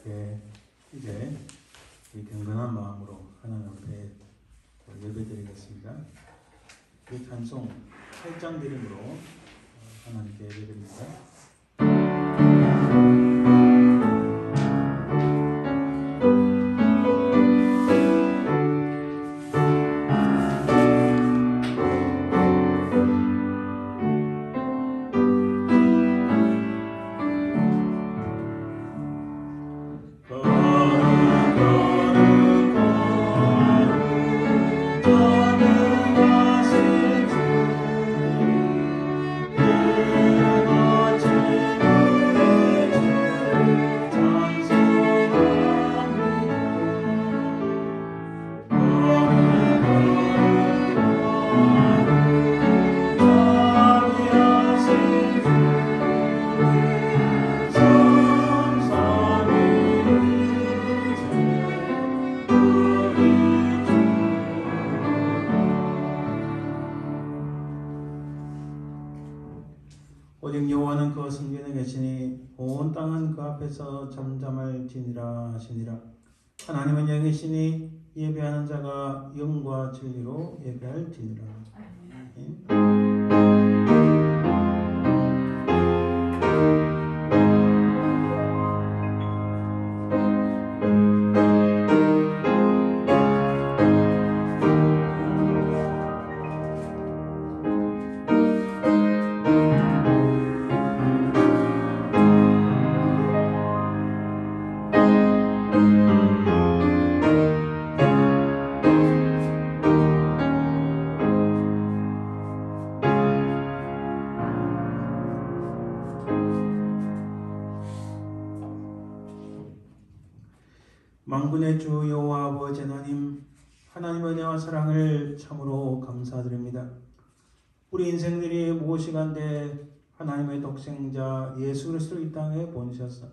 이렇게 이제 이 경건한 마음으로 하나님 앞에 예배드리겠습니다. 이 찬송 8장 드림으로 하나님께 예배드립니다. 오직 여호와는 그 성전에 계시니 온 땅은 그 앞에서 잠잠할지니라 하시니라. 하나님은 영이시니 예배하는 자가 영과 진리로 예배할지니라. 만군의 주 여호와 아버지 하나님 은혜와 사랑을 참으로 감사드립니다. 우리 인생들이 무엇이간데 하나님의 독생자 예수 그리스도를 이 땅에 보내셔서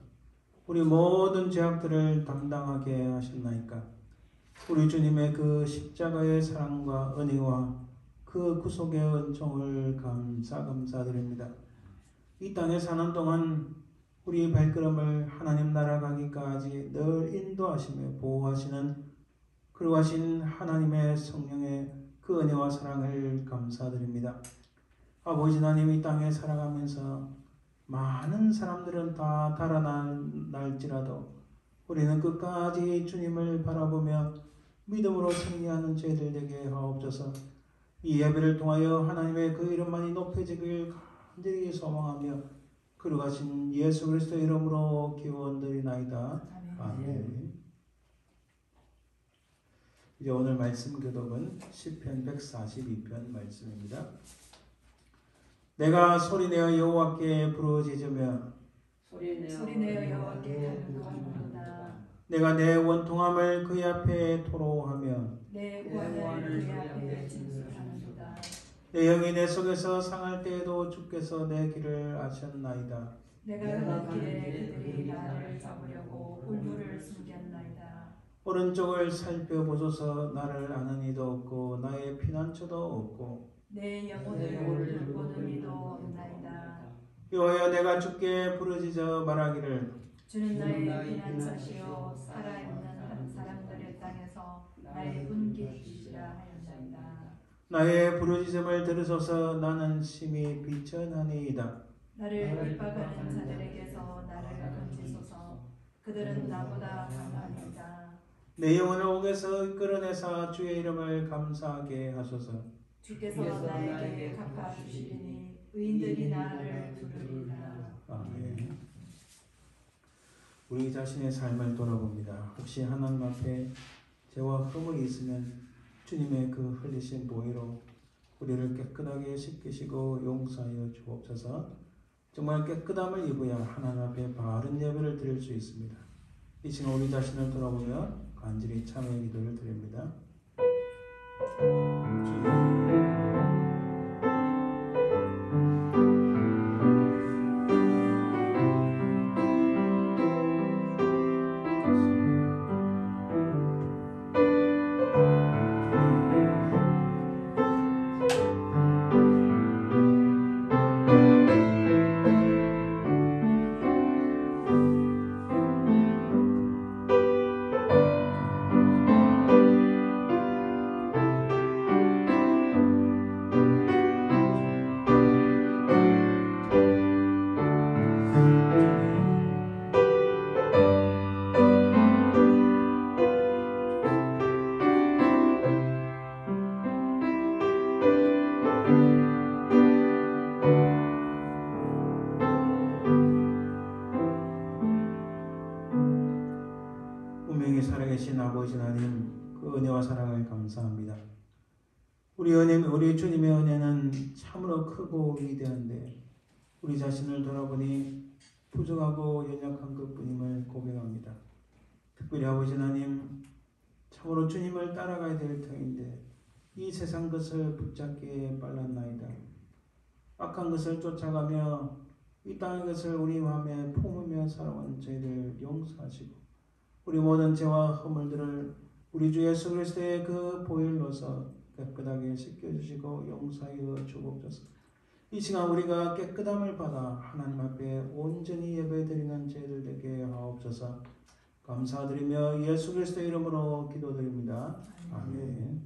우리 모든 죄악들을 담당하게 하셨나이까. 우리 주님의 그 십자가의 사랑과 은혜와 그 구속의 은총을 감사드립니다. 이 땅에 사는 동안 우리 발걸음을 하나님 나라 가기까지 늘 인도하시며 보호하시는 그러하신 하나님의 성령의 그 은혜와 사랑을 감사드립니다. 아버지 하나님, 이 땅에 살아가면서 많은 사람들은 다 달아날지라도 우리는 끝까지 주님을 바라보며 믿음으로 승리하는 저희들 되게 하옵소서. 이 예배를 통하여 하나님의 그 이름만이 높여지길 간절히 소망하며 그러하신 예수 그리스도 이름으로 기원드리나이다. 아멘. 이제 오늘 말씀 교독은 시편 142편 말씀입니다. 내가 소리내어 여호와께 부르짖으며 소리내어 여호와께 간구하노다. 내가 내 원통함을 그의 앞에 토로하며 내 구원을 그의 앞에 진술하노다. 내 영이 내 속에서 상할 때에도 주께서 내 길을 아셨나이다. 내가 가는 길에 그들이 나를 잡으려고 울무를 숨겼나이다. 오른쪽을 살펴보소서. 나를 아는 이도 없고 나의 피난처도 없고 내 영혼을 돌보는 이도 없나이다. 여호와여, 내가 주께 부르짖어 말하기를 주는 나의 피난처시요 살아있는 사람들의 땅에서 나의 분깃이시라 하였나이다. 나의 부르짖음을 들으소서. 나는 심히 비천하니이다. 나를 핍박하는 자들에게서 나를 건지소서. 그들은 나보다 강하니이다. 내 영혼을 옥에서 이끌어내사 주의 이름을 감사하게 하소서. 주께서 나에게 갚아주시리니 의인들이 나를 부르리라. 아멘. 우리 자신의 삶을 돌아봅니다. 혹시 하나님 앞에 죄와 흠이 있으면 주님의 그 흘리신 보혈로 우리를 깨끗하게 씻기시고 용서하여 주옵소서. 정말 깨끗함을 입어야 하나님 앞에 바른 예배를 드릴 수 있습니다. 이 시간 우리 자신을 돌아보며 간절히 참회의 기도를 드립니다. 분명히 살아계신 아버지 하나님 그 은혜와 사랑을 감사합니다. 우리 주님의 은혜는 참으로 크고 위대한데 우리 자신을 돌아보니 부족하고 연약한 것뿐임을 고백합니다. 특별히 아버지 하나님 참으로 주님을 따라가야 될 터인데 이 세상 것을 붙잡기에 빨랐나이다. 악한 것을 쫓아가며 이 땅의 것을 우리 마음에 품으며 살아온 저희들 용서하시고 우리 모든 죄와 허물들을 우리 주 예수 그리스도의 그 보혈로서 깨끗하게 씻겨주시고 용서하여 주옵소서. 이 시간 우리가 깨끗함을 받아 하나님 앞에 온전히 예배드리는 저희들 되게 하옵소서. 감사드리며 예수 그리스도의 이름으로 기도드립니다. 아멘.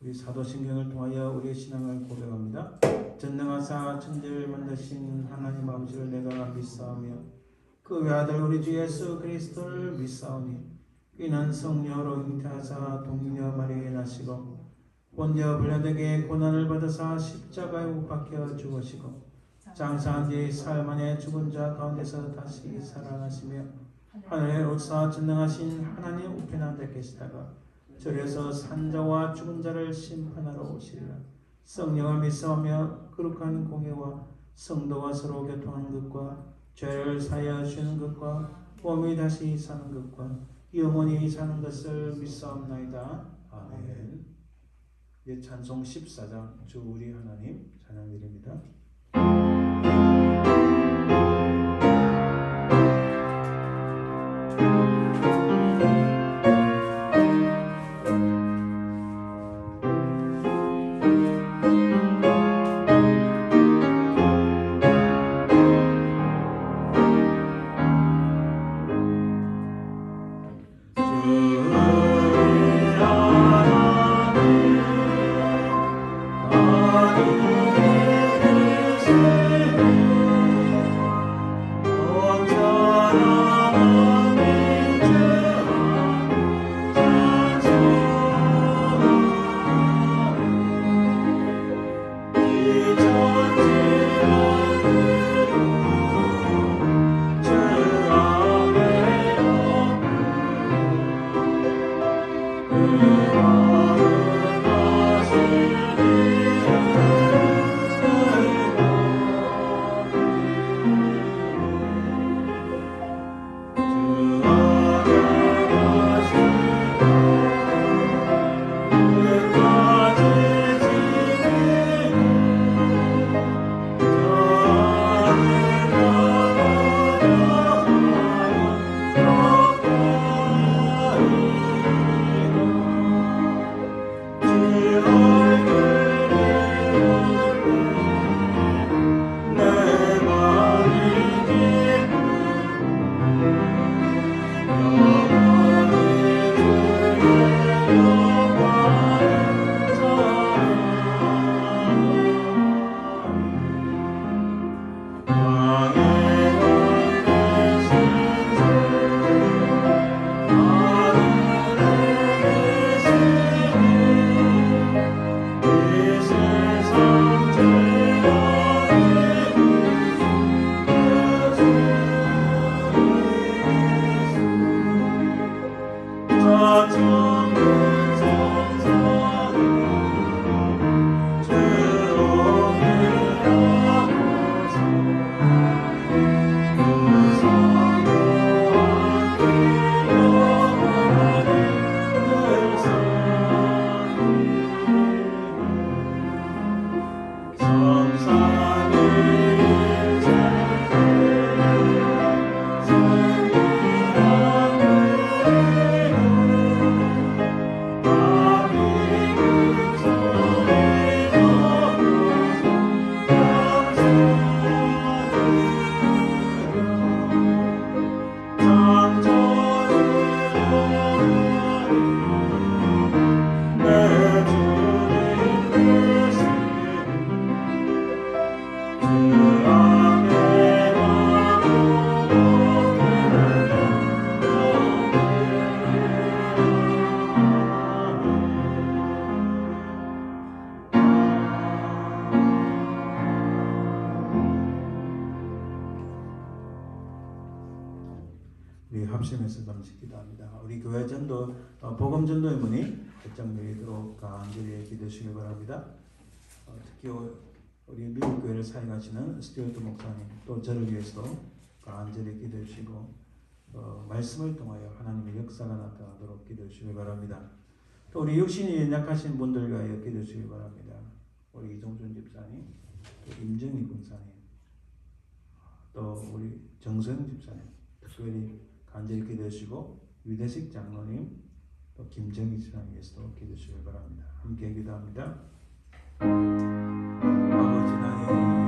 우리 사도신경을 통하여 우리의 신앙을 고백합니다. 전능하사 천지를 만드신 하나님 아버지를 내가 믿사오며 그 외아들 우리 주 예수 그리스도를 믿사오니 이는 성령으로 잉태하사 동녀 마리아에 나시고 본디오 빌라도에게 고난을 받으사 십자가에 못 박혀 죽으시고 장사한 뒤 사흘 만에 죽은 자 가운데서 다시 살아나시며 하늘에 오사 전능하신 하나님 우편에 앉아 계시다가 절에서 산자와 죽은 자를 심판하러 오시리라. 성령을 믿사오며 거룩한 공예와 성도가 서로 교통하는 것과 죄를 사하여 주는 것과 몸이 다시 사는 것과 영원히 사는 것을 믿사옵나이다. 아멘. 예, 찬송 14장 주 우리 하나님 찬양드립니다. 아니 합심해서 잠시 기도합니다. 우리 교회 전도 복음 전도의 문이 활짝 열리도록 간절히 기도해 주시기 바랍니다. 특히 우리 미국 교회를 사역하시는 스튜어트 목사님 또 저를 위해서도 간절히 기도해 주시고 말씀을 통하여 하나님의 역사가 나타나도록 기도해 주시기 바랍니다. 또 우리 육신이 연약하신 분들 위하여 기도해 주시기 바랍니다. 우리 이종준 집사님, 또 임정희 군사님, 또 우리 정성 집사님 특별히 간절히 기도해 주시고 유대식 장로님, 또 김정희 집사님 위해서도 기도해 주시기 바랍니다. 함께 기도합니다. 아버지 하나님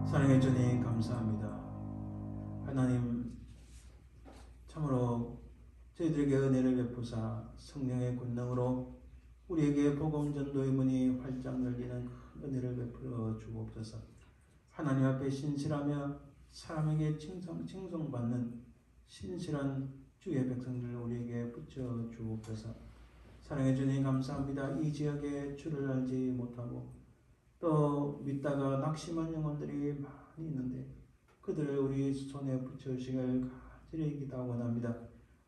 사랑해 주님 감사합니다. 하나님 참으로 저희들에게 은혜를 베푸사 성령의 권능으로 우리에게 복음 전도의 문이 활짝 열리는 큰 은혜를 베풀어 주옵소서. 하나님 앞에 신실하며 사람에게 칭송받는 신실한 주의 백성들 우리에게 붙여 주옵소서. 사랑해 주님 감사합니다. 이 지역에 주를 알지 못하고 또 믿다가 낙심한 영혼들이 많이 있는데 그들을 우리 손에 붙여주시길 간절히 기도하고 원합니다.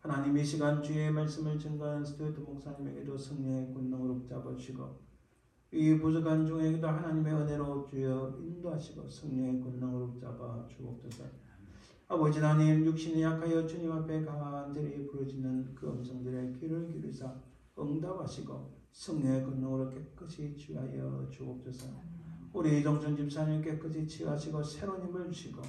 하나님 이 시간 주의 말씀을 증거하는 스튜어트 목사님에게도 성령의 권능으로 붙잡아주시고 이 부족한 중에도 하나님의 은혜로 주여 인도하시고 성령의 권능으로 붙잡아 주옵소서. 아버지 하나님 육신이 약하여 주님 앞에 간절히 부르짖는 그 음성들의 귀를 기울이사 응답하시고 성령의 권능으로 깨끗이 취하여 주옵소서. 우리 이종준 집사님 깨끗이 취하시고 새로운 힘을 주시고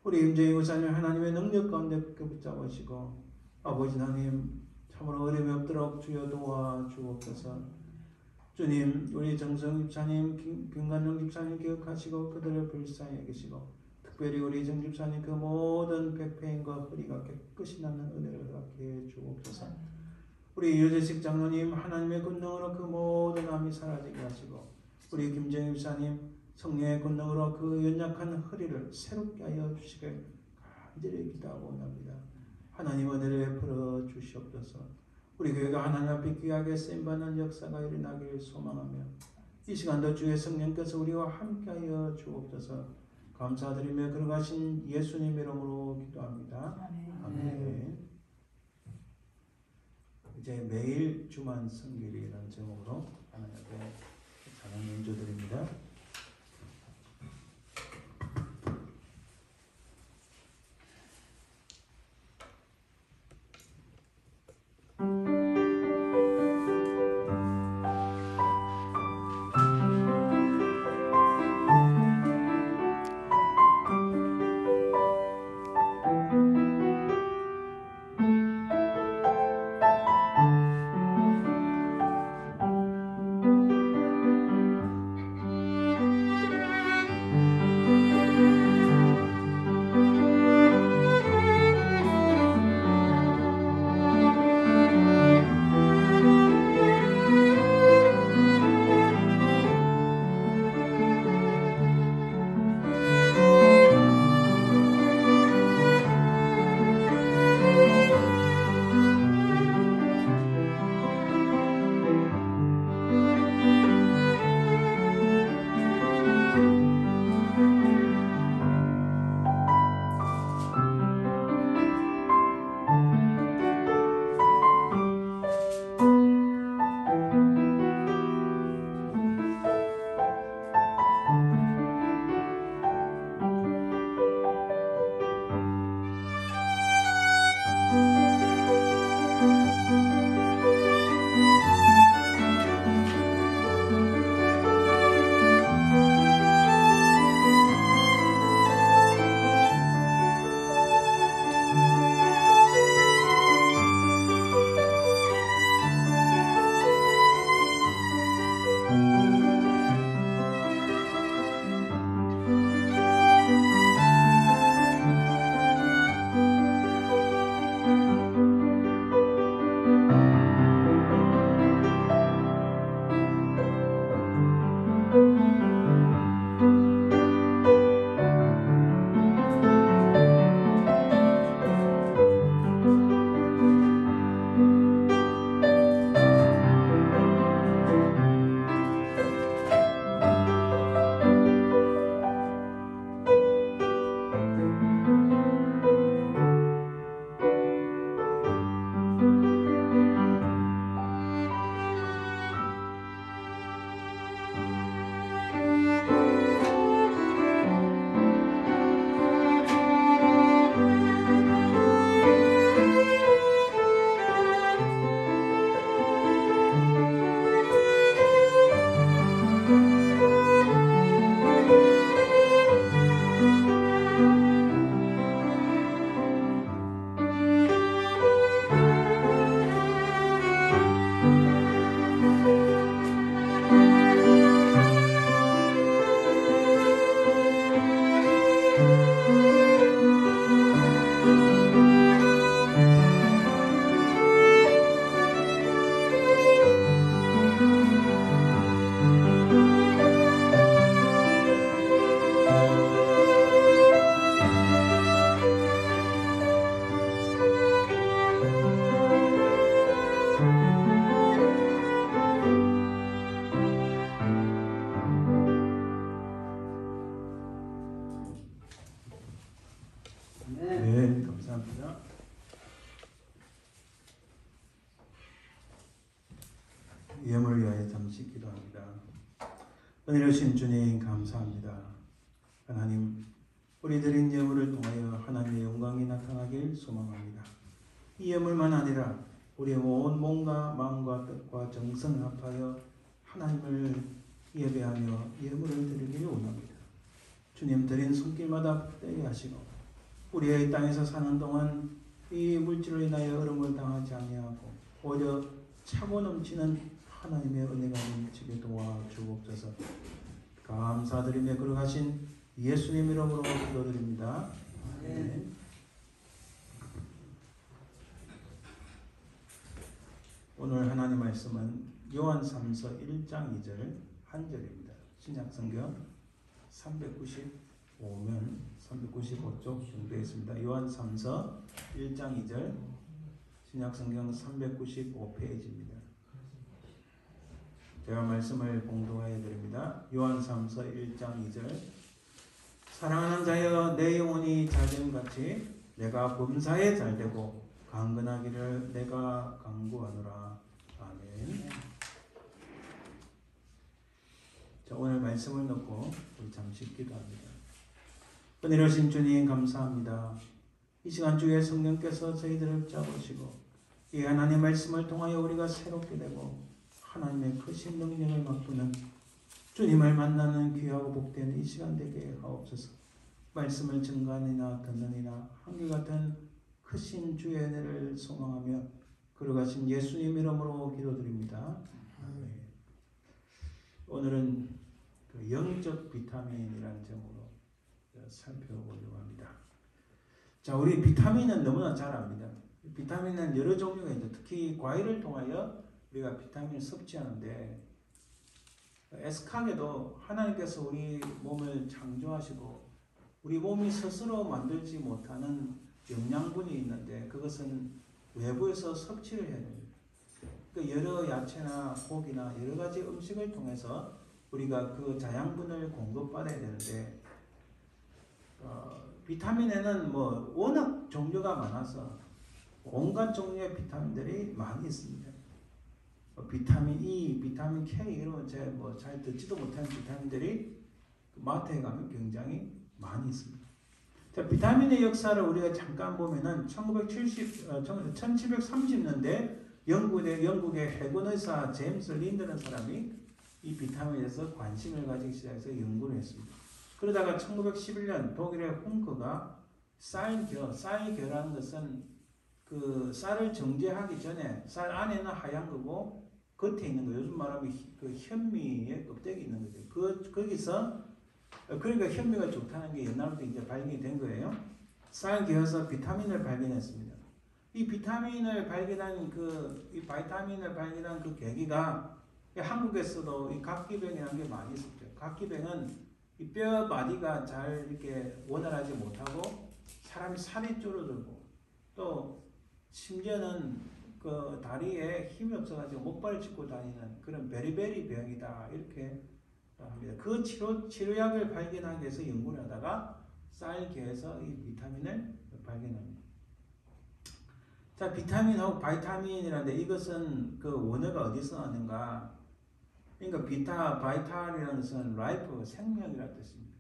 우리 임정희 목사님 하나님의 능력 가운데 굳게 붙잡으시고 아버지 하나님 참으로 어려움이 없도록 주여 도와 주옵소서. 주님 우리 정성 집사님 김관영 집사님 기억하시고 그들을 불쌍히 여기시고 특별히 우리 정 집사님 그 모든 백패인과 허리가 깨끗이 낫는 은혜를 갖게 해 주옵소서. 우리 유재식 장로님 하나님의 권능으로 그 모든 암이 사라지게 하시고 우리 김정희 집사님 성령의 권능으로 그 연약한 허리를 새롭게 하여 주시길 간절히 기도하고 원합니다. 하나님 은혜를 베풀어 주시옵소서. 우리 교회가 하나님 앞에 귀하게 쓰임받는 역사가 일어나길 소망하며 이 시간도 주의 성령께서 우리와 함께하여 주옵소서. 감사드리며 걸어가신 예수님 이름으로 기도합니다. 아멘. 이제 매일 주만 성길이라는 제목으로 하나님 앞에 찬양 연주드립니다. 예물을 위하여 잠시 기도합니다. 은혜로 신 주님 감사합니다. 하나님, 우리 드린 예물을 통하여 하나님의 영광이 나타나길 소망합니다. 이 예물만 아니라 우리의 온 몸과 마음과 뜻과 정성을 합하여 하나님을 예배하며 예물을 드리기를 원합니다. 주님 드린 손길마다 복되게 하시고 우리의 땅에서 사는 동안 이 물질로 인하여 어려움을 당하지 아니하고 오히려 차고 넘치는 하나님의 은혜가 넘치게 도와주옵소서. 감사드리며 거룩하신 예수님 이름으로 기도드립니다. 아멘. 오늘 하나님 말씀은 요한 3서 1장 2절 한 절입니다. 신약성경 395면 395쪽 준비되어 있습니다. 요한 3서 1장 2절 신약성경 395페이지입니다. 제가 말씀을 봉독하여 드립니다. 요한 3서 1장 2절 사랑하는 자여 내 영혼이 잘됨같이 내가 범사에 잘되고 강건하기를 내가 강구하노라. 아멘. 자, 오늘 말씀을 놓고 우리 잠시 기도합니다. 은혜로우신 주님 감사합니다. 이 시간 주의 성령께서 저희들을 붙잡으시고 이 하나님의 말씀을 통하여 우리가 새롭게 되고 하나님의 크신 능력을 맛보는 주님을 만나는 귀하고 복된 이 시간 되게 하옵소서. 말씀을 증거하느냐 듣느니나 한결같은 크신 주의 은혜를 소망하며 걸어가신 예수님 이름으로 기도드립니다. 아멘. 오늘은 그 영적 비타민이라는 제목으로 살펴보려고 합니다. 자, 우리 비타민은 너무나 잘 압니다. 비타민은 여러 종류가 있는데 특히 과일을 통하여 우리가 비타민을 섭취하는데 애석하게도 하나님께서 우리 몸을 창조하시고 우리 몸이 스스로 만들지 못하는 영양분이 있는데 그것은 외부에서 섭취를 해야 됩니다. 그 여러 야채나 고기나 여러 가지 음식을 통해서 우리가 그 자양분을 공급받아야 되는데 비타민에는 뭐 워낙 종류가 많아서 온갖 종류의 비타민들이 많이 있습니다. 비타민 E, 비타민 K 이런 제가 뭐 잘 듣지도 못하는 비타민들이 마트에 가면 굉장히 많이 있습니다. 자, 비타민의 역사를 우리가 잠깐 보면은 1730년대 영국의 해군 의사 제임스 린드라는 사람이 이 비타민에 대해서 관심을 가지기 시작해서 연구를 했습니다. 그러다가 1911년 독일의 헝크가 쌀겨라는 것은 그 쌀을 정제하기 전에 쌀 안에는 하얀 거고 겉에 있는 거 요즘 말하면 그 현미의 껍데기 있는 거죠. 거기서 그러니까 현미가 좋다는 게 옛날부터 이제 발견이 된 거예요. 쌀겨서 비타민을 발견했습니다. 이 비타민을 발견한 이 바이타민을 발견한 그 계기가 한국에서도 이 각기병이라는 게 많이 있었죠. 각기병은 이 뼈 마디가 잘 이렇게 원활하지 못하고 사람이 살이 줄어들고 또 심지어는 그 다리에 힘이 없어가지고 목발을 짚고 다니는 그런 베리베리 병이다 이렇게 합니다. 그 치료약을 발견하기 위해서 연구를 하다가 쌀계에서 이 비타민을 발견합니다. 자, 비타민하고 바이타민이라는데 이것은 그 원어가 어디서 나는가? 그러니까 바이탈이라는 것은 라이프, 생명이라는 뜻입니다.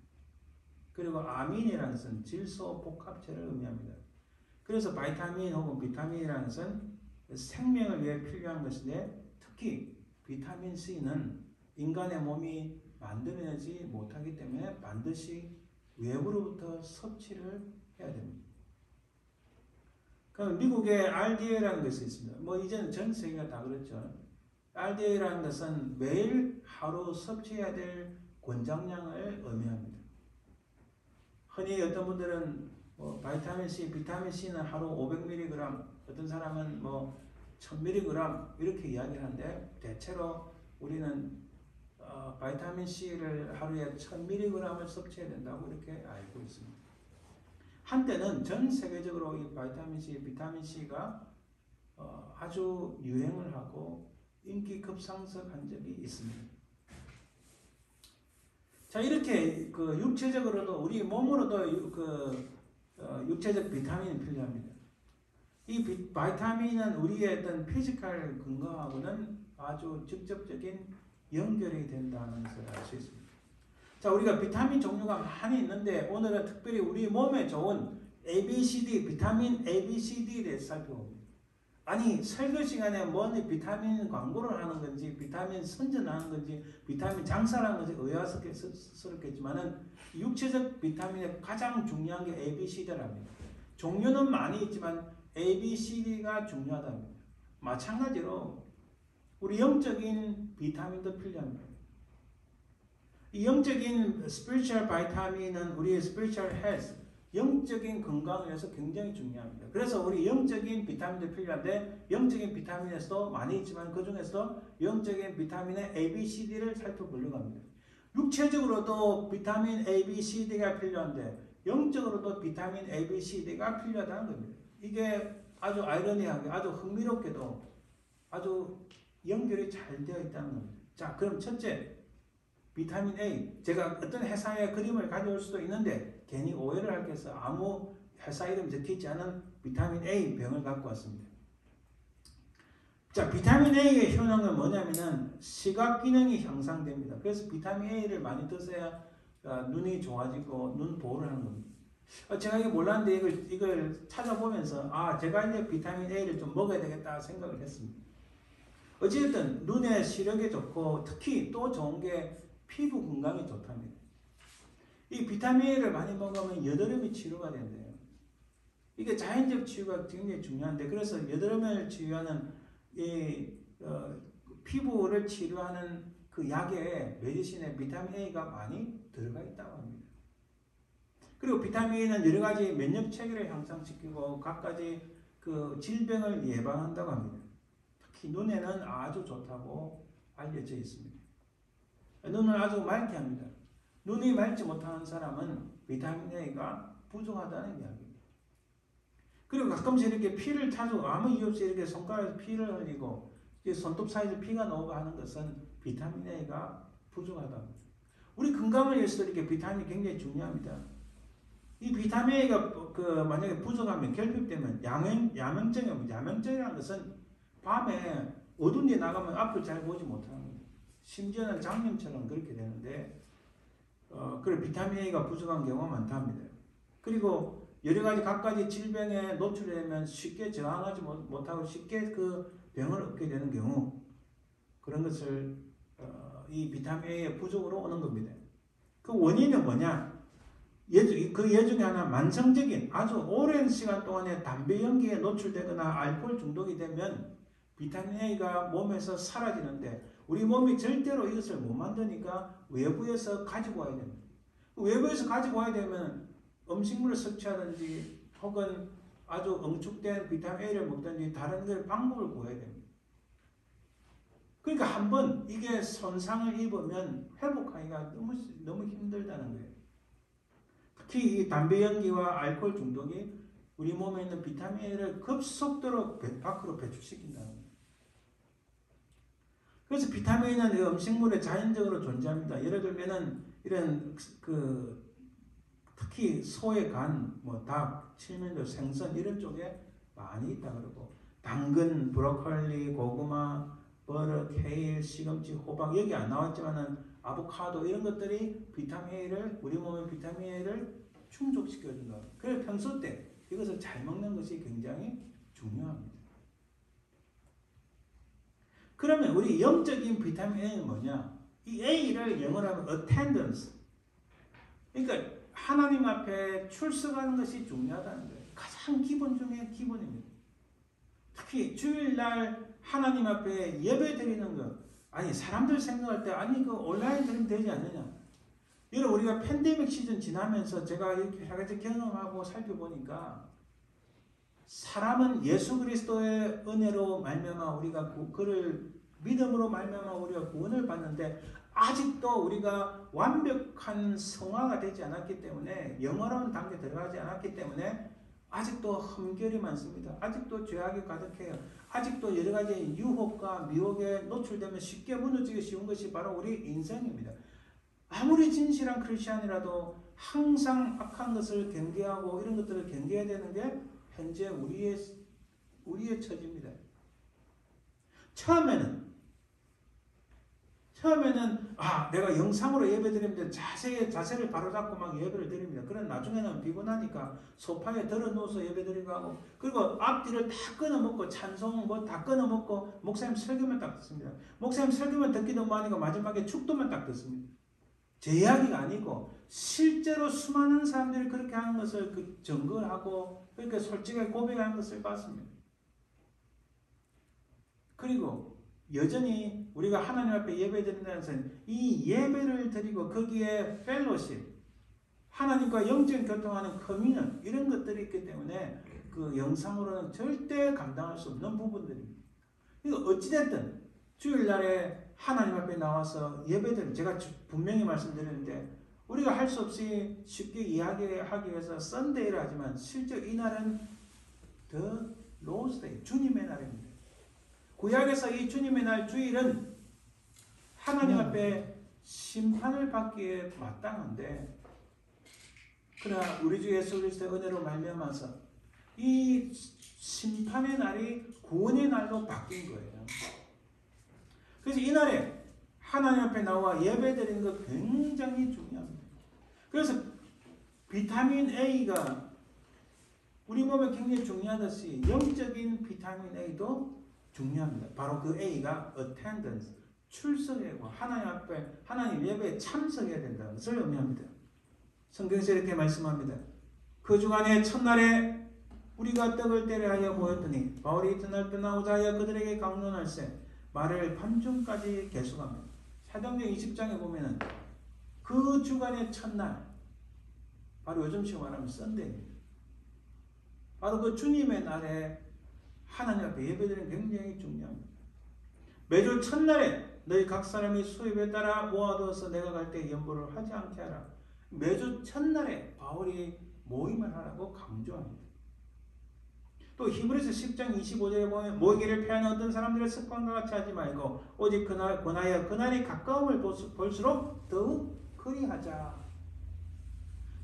그리고 아민이라는 것은 질소 복합체를 의미합니다. 그래서 바이타민 혹은 비타민이라는 것은 생명을 위해 필요한 것인데 특히 비타민 C는 인간의 몸이 만들어내지 못하기 때문에 반드시 외부로부터 섭취를 해야 됩니다. 그럼 미국의 RDA라는 것이 있습니다. 뭐 이제는 전 세계가 다 그렇죠. RDA라는 것은 매일 하루 섭취해야 될 권장량을 의미합니다. 흔히 어떤 분들은 뭐 바이타민 C, 비타민 C는 하루 500mg, 어떤 사람은 뭐 1000mg 이렇게 이야기하는데 대체로 우리는 바이타민 C를 하루에 1000mg을 섭취해야 된다고 이렇게 알고 있습니다. 한때는 전 세계적으로 이 바이타민 C, 비타민 C가 아주 유행을 하고 인기 급상승한 적이 있습니다. 자, 이렇게 그 육체적으로도 우리 몸으로도 육체적 비타민이 필요합니다. 이 바이타민은 우리의 어떤 피지컬 건강하고는 아주 직접적인 연결이 된다는 것을 알 수 있습니다. 자, 우리가 비타민 종류가 많이 있는데 오늘은 특별히 우리 몸에 좋은 ABCD, 비타민 ABCD에 대해서 살펴봅니다. 아니, 설교 시간에 뭔 비타민 광고를 하는 건지, 비타민 선전하는 건지, 비타민 장사라는 건지 의아스럽겠지만은 육체적 비타민의 가장 중요한 게 ABCD랍니다. 종류는 많이 있지만 ABCD가 중요하답니다. 마찬가지로 우리 영적인 비타민도 필요합니다. 이 영적인 spiritual 비타민은 우리의 spiritual health, 영적인 건강을 위해서 굉장히 중요합니다. 그래서 우리 영적인 비타민도 필요한데 영적인 비타민에서도 많이 있지만 그 중에서도 영적인 비타민의 ABCD를 살펴보려고 합니다. 육체적으로도 비타민 ABCD가 필요한데 영적으로도 비타민 ABCD가 필요하다는 겁니다. 이게 아주 아이러니하게 아주 흥미롭게도 아주 연결이 잘 되어 있다는 겁니다. 자, 그럼 첫째 비타민 A, 제가 어떤 회사의 그림을 가져올 수도 있는데 괜히 오해를 하기 위해서 아무 회사 이름 적혀있지 않은 비타민 A 병을 갖고 왔습니다. 자, 비타민 A의 효능은 뭐냐면은 시각 기능이 향상됩니다. 그래서 비타민 A를 많이 드셔야 눈이 좋아지고 눈 보호를 하는 겁니다. 제가 이게 몰랐는데 이걸 찾아보면서 제가 이제 비타민 A를 좀 먹어야 되겠다 생각을 했습니다. 어쨌든 눈의 시력에 좋고 특히 또 좋은 게 피부 건강에 좋답니다. 이 비타민 A를 많이 먹으면 여드름이 치료가 된대요. 이게 자연적 치유가 굉장히 중요한데 그래서 여드름을 치유하는 피부를 치료하는 그 약에 메디신에 비타민 A가 많이 들어가 있다고 합니다. 그리고 비타민 A는 여러 가지 면역 체계를 향상시키고 각가지 그 질병을 예방한다고 합니다. 특히 눈에는 아주 좋다고 알려져 있습니다. 눈을 아주 맑게 합니다. 눈이 맑지 못하는 사람은 비타민 A가 부족하다는 이야기입니다. 그리고 가끔씩 이렇게 피를 자주 아무 이유 없이 이렇게 손가락에서 피를 흘리고 손톱 사이에서 피가 나오고 하는 것은 비타민 A가 부족하다. 우리 건강을 위해서 이렇게 비타민이 굉장히 중요합니다. 이 비타민 A가 만약에 부족하면 결핍되면 야맹증입니다. 야맹증이라는 것은 밤에 어두운 데 나가면 앞을 잘 보지 못하는 겁니다. 심지어는 장염처럼 그렇게 되는데 그래 비타민 A가 부족한 경우가 많답니다. 그리고 여러 가지 각가지 질병에 노출되면 쉽게 저항하지 못하고 쉽게 그 병을 얻게 되는 경우 그런 것을 이 비타민 A의 부족으로 오는 겁니다. 그 원인은 뭐냐? 그 예중에 하나 만성적인 아주 오랜 시간 동안에 담배 연기에 노출되거나 알코올 중독이 되면 비타민 A가 몸에서 사라지는데 우리 몸이 절대로 이것을 못 만드니까 외부에서 가지고 와야 됩니다. 외부에서 가지고 와야 되면 음식물을 섭취하든지 혹은 아주 응축된 비타민 A를 먹든지 다른 방법을 구해야 됩니다. 그러니까 한번 이게 손상을 입으면 회복하기가 너무 힘들다는 거예요. 특히 이 담배 연기와 알코올 중독이 우리 몸에 있는 비타민 A를 급속도로 밖으로 배출시킨다는 거예요. 그래서 비타민은 음식물에 자연적으로 존재합니다. 예를 들면은 이런 특히 소의 간, 닭, 칠면조, 생선 이런 쪽에 많이 있다 그러고 당근, 브로콜리, 고구마, 버섯, 케일, 시금치, 호박 여기 안 나왔지만은 아보카도 이런 것들이 비타민 A를 우리 몸의 비타민 A를 충족시켜 준다. 그래서 평소 때 이것을 잘 먹는 것이 굉장히 중요합니다. 그러면 우리 영적인 비타민 A는 뭐냐? 이 A를 영어로 하면 attendance. 그러니까 하나님 앞에 출석하는 것이 중요하다는 거예요. 가장 기본 중에 기본입니다. 특히 주일날 하나님 앞에 예배 드리는 것. 아니 사람들 생각할 때 그 온라인 드리면 되지 않느냐. 여러분 우리가 팬데믹 시즌 지나면서 제가 이렇게 여러 가지 경험하고 살펴보니까 사람은 예수 그리스도의 은혜로 말미암아 우리가 그를 믿음으로 말미암아 우리가 구원을 받는데 아직도 우리가 완벽한 성화가 되지 않았기 때문에 영어로운 단계에 들어가지 않았기 때문에 아직도 흠결이 많습니다. 아직도 죄악이 가득해요. 아직도 여러 가지 유혹과 미혹에 노출되면 쉽게 무너지기 쉬운 것이 바로 우리 인생입니다. 아무리 진실한 크리스찬이라도 항상 악한 것을 경계하고 이런 것들을 경계해야 되는 게 현재 우리의 처지입니다. 처음에는 처음에는 내가 영상으로 예배드리면 자세를 바로잡고 막 예배를 드립니다. 그런 나중에는 피곤하니까 소파에 들어 누워서 예배드리고 하고, 그리고 앞뒤를 다 끊어먹고 찬송 뭐 다 끊어먹고 목사님 설교만 딱 듣습니다. 목사님 설교만 듣기도 많으니까 마지막에 축도만 딱 듣습니다. 제 이야기가 아니고 실제로 수많은 사람들이 그렇게 하는 것을 증거하고 그렇게 솔직하게 고백하는 것을 봤습니다. 그리고 여전히 우리가 하나님 앞에 예배드린다는 것은 이 예배를 드리고 거기에 펠로십, 하나님과 영적 교통하는 커뮤니언, 이런 것들이 있기 때문에 그 영상으로는 절대 감당할 수 없는 부분들입니다. 그러니까 어찌됐든 주일날에 하나님 앞에 나와서 예배드리는, 제가 분명히 말씀드리는데 우리가 할 수 없이 쉽게 이야기하기 위해서 썬데이를 하지만 실제 이날은 The Lord's Day, 주님의 날입니다. 구약에서 이 주님의 날 주일은 하나님 앞에 심판을 받기에 마땅한데, 그러나 우리 주 예수 그리스도의 은혜로 말미암아서 이 심판의 날이 구원의 날로 바뀐 거예요. 그래서 이날에 하나님 앞에 나와 예배드리는 거 굉장히 중요합니다. 그래서 비타민 A가 우리 몸에 굉장히 중요하듯이 영적인 비타민 A도 중요합니다. 바로 그 A가 attendance, 출석이고 하나님 앞에 하나님 예배에 참석해야 된다는 것을 의미합니다. 성경에서 이렇게 말씀합니다. 그 주간의 첫날에 우리가 떡을 떼려 하여 보였더니 바울이 이튿날 떠나고자 하여 그들에게 강론할세 말을 밤중까지 계속합니다. 사도행전 20장에 보면은 그 주간의 첫날, 바로 요즘식으로 말하면 썬데이입니다. 바로 그 주님의 날에 하나님 앞에 예배드리는 굉장히 중요합니다. 매주 첫날에 너희 각 사람이 수입에 따라 모아두어서 내가 갈 때 연보를 하지 않게 하라. 매주 첫날에 바울이 모임을 하라고 강조합니다. 또 히브리서 10장 25절에 보면 모이기를 피하는 어떤 사람들의 습관과 같이 하지 말고 오직 권하여 그날이 가까움을 볼수록 더욱 그리하자.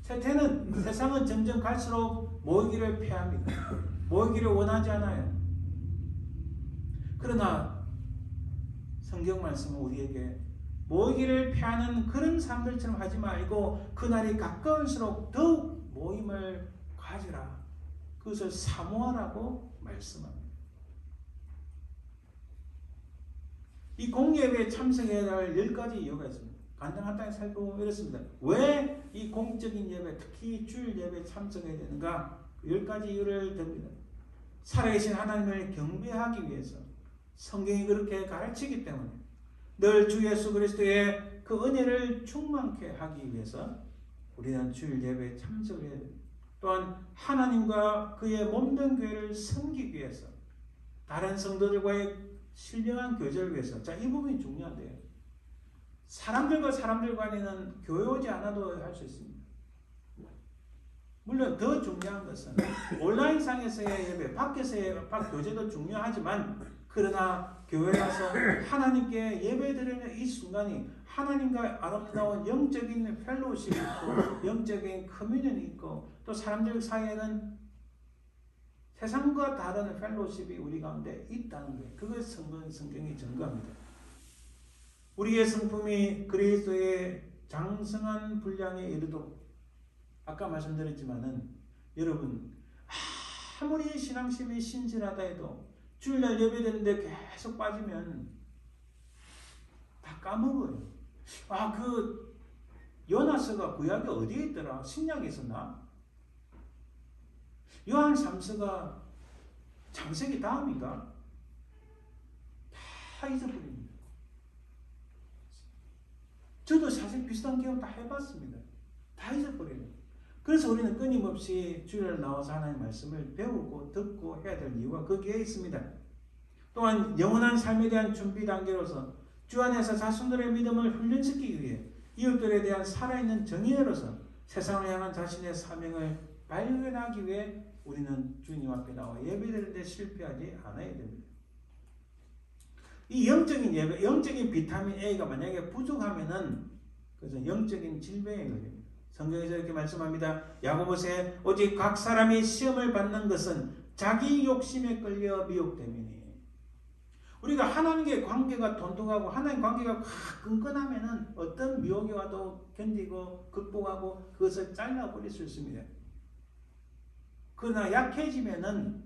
세상은 점점 갈수록 모이기를 피합니다. 모이기를 원하지 않아요. 그러나 성경 말씀은 우리에게 모이기를 피하는 그런 사람들처럼 하지 말고 그날이 가까울수록 더욱 모임을 가지라. 그것을 사모하라고 말씀합니다. 이 공예배에 참석해야 할 10가지 이유가 있습니다. 간단하게 살펴보면 이렇습니다. 왜 이 공적인 예배, 특히 주일 예배에 참석해야 되는가? 10가지 이유를 듭니다. 살아계신 하나님을 경배하기 위해서, 성경이 그렇게 가르치기 때문에, 늘 주 예수 그리스도의 그 은혜를 충만케 하기 위해서 우리는 주일 예배에 참석을 해야 됩니다. 또한 하나님과 그의 몸된 교회를 섬기기 위해서, 다른 성도들과의 신령한 교제를 위해서. 자, 이 부분이 중요한데요. 사람들과 사람들 간에는 교회 오지 않아도 할 수 있습니다. 물론 더 중요한 것은 온라인상에서의 예배, 밖에서의 교제도 중요하지만, 그러나 교회 가서 하나님께 예배드리는 이 순간이 하나님과 아름다운 영적인 펠로우십이 있고 영적인 커뮤니언이 있고, 또 사람들 사이에는 세상과 다른 펠로우십이 우리 가운데 있다는 거예요. 그것을 성경이 증거합니다. 우리의 성품이 그리스도의 장성한 분량에 이르도록, 아까 말씀드렸지만은 여러분 아무리 신앙심이 신실하다 해도 주일날 예배되는데 계속 빠지면 다 까먹어요. 그 요나서가 구약에 어디에 있더라? 신약에 있었나? 요한 3서가 창세기 다음인가? 다 잊어버립니다. 저도 사실 비슷한 경험 다 해봤습니다. 다 잊어버려요. 그래서 우리는 끊임없이 주일날 나와서 하나님의 말씀을 배우고 듣고 해야 될 이유가 거기에 있습니다. 또한 영원한 삶에 대한 준비 단계로서 주 안에서 자신들의 믿음을 훈련시키기 위해 이웃들에 대한 살아있는 정의로서 세상을 향한 자신의 사명을 발견하기 위해 우리는 주님 앞에 나와 예배드리는 데 실패하지 않아야 됩니다. 이 영적인 예배, 영적인 비타민 A가 만약에 부족하면은 그것은 영적인 질병에 걸립니다. 성경에서 이렇게 말씀합니다. 야고보서에 오직 각 사람이 시험을 받는 것은 자기 욕심에 끌려 미혹됨이니. 우리가 하나님과의 관계가 돈독하고 하나님 관계가 끈끈하면은 어떤 미혹이 와도 견디고 극복하고 그것을 잘라버릴 수 있습니다. 그러나 약해지면은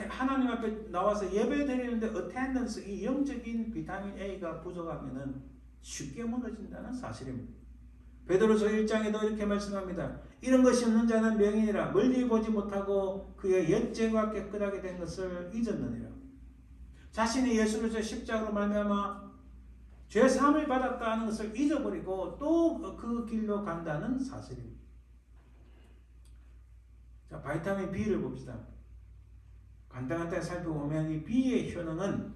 하나님 앞에 나와서 예배 드리는데 어텐던스, 이 영적인 비타민 A가 부족하면은 쉽게 무너진다는 사실입니다. 베드로서 1장에도 이렇게 말씀합니다. 이런 것이 없는 자는 명인이라 멀리 보지 못하고 그의 옛죄가 깨끗하게 된 것을 잊었느니라. 자신이 예수를 십자가로 말미암아 죄 사함을 받았다는 것을 잊어버리고 또 그 길로 간다는 사실입니다. 자, 바이타민 B를 봅시다. 간단하게 살펴보면 이 B의 효능은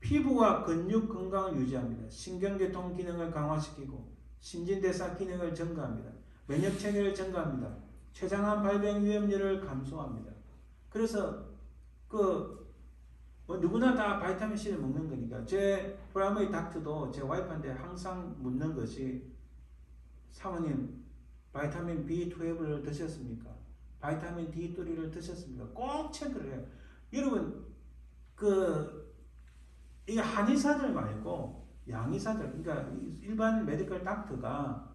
피부와 근육 건강을 유지합니다. 신경계통 기능을 강화시키고 신진대사 기능을 증가합니다. 면역체계를 증가합니다. 췌장암 발병 위험률을 감소합니다. 그래서 누구나 다 바이타민 C를 먹는 거니까 제 프라이머리 닥터도 제 와이프한테 항상 묻는 것이 사모님 바이타민 B12를 드셨습니까? 바이타민 D3를 드셨습니까? 꼭 체크를 해요. 여러분 이게 한의사들 말고 양의사들, 그러니까 일반 메디컬 닥터가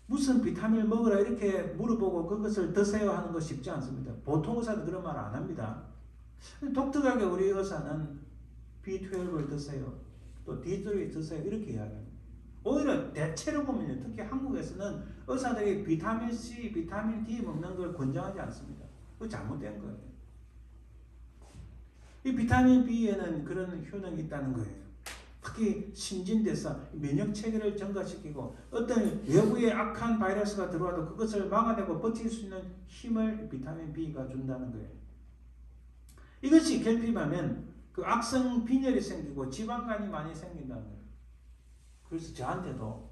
무슨 비타민을 먹으라 이렇게 물어보고 그것을 드세요 하는 거 쉽지 않습니다. 보통 의사도 그런 말 안 합니다. 독특하게 우리 의사는 B12을 드세요. 또 D3 드세요. 이렇게 이야기합니다. 오히려 대체로 보면 특히 한국에서는 의사들이 비타민 C, 비타민 D 먹는 걸 권장하지 않습니다. 그거 잘못된 거예요. 이 비타민 B에는 그런 효능이 있다는 거예요. 특히 신진대사, 면역체계를 증가시키고 어떤 외부의 악한 바이러스가 들어와도 그것을 막아내고 버틸 수 있는 힘을 비타민 B가 준다는 거예요. 이것이 결핍하면 그 악성 빈혈이 생기고 지방간이 많이 생긴다는 거예요. 그래서 저한테도